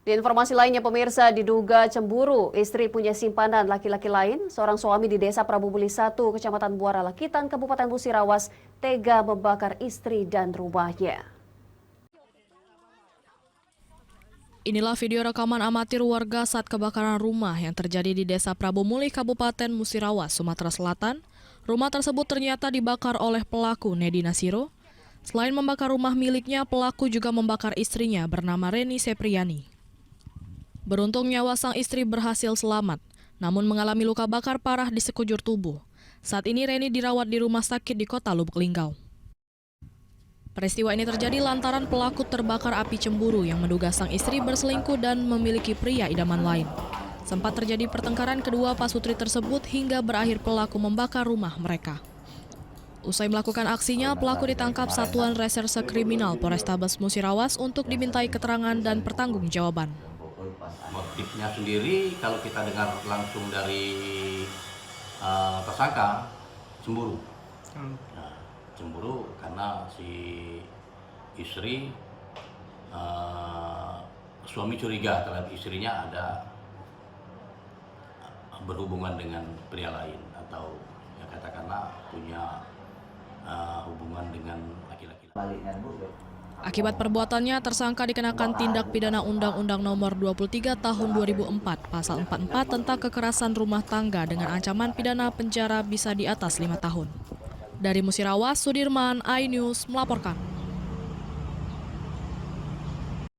Di informasi lainnya, pemirsa, diduga cemburu istri punya simpanan laki-laki lain. Seorang suami di Desa Prabu Muli 1, Kecamatan Buara Lakitan, Kabupaten Musirawas, tega membakar istri dan rumahnya. Inilah video rekaman amatir warga saat kebakaran rumah yang terjadi di Desa Prabu Muli, Kabupaten Musirawas, Sumatera Selatan. Rumah tersebut ternyata dibakar oleh pelaku Nedi Nasiro. Selain membakar rumah miliknya, pelaku juga membakar istrinya bernama Reni Sepriani. Beruntung nyawa sang istri berhasil selamat, namun mengalami luka bakar parah di sekujur tubuh. Saat ini Reni dirawat di rumah sakit di kota Lubuk Linggau. Peristiwa ini terjadi lantaran pelaku terbakar api cemburu yang menduga sang istri berselingkuh dan memiliki pria idaman lain. Sempat terjadi pertengkaran kedua pasutri tersebut hingga berakhir pelaku membakar rumah mereka. Usai melakukan aksinya, pelaku ditangkap Satuan Reserse Kriminal Polrestabes Musirawas untuk dimintai keterangan dan pertanggungjawaban. Motifnya sendiri kalau kita dengar langsung dari tersangka, cemburu. Nah, cemburu karena si istri, suami curiga terhadap istrinya ada berhubungan dengan pria lain atau ya katakanlah punya hubungan dengan laki-laki. Akibat perbuatannya, tersangka dikenakan tindak pidana Undang-Undang Nomor 23 Tahun 2004, Pasal 44 tentang kekerasan rumah tangga dengan ancaman pidana penjara bisa di atas 5 tahun. Dari Musirawas, Sudirman, iNews melaporkan.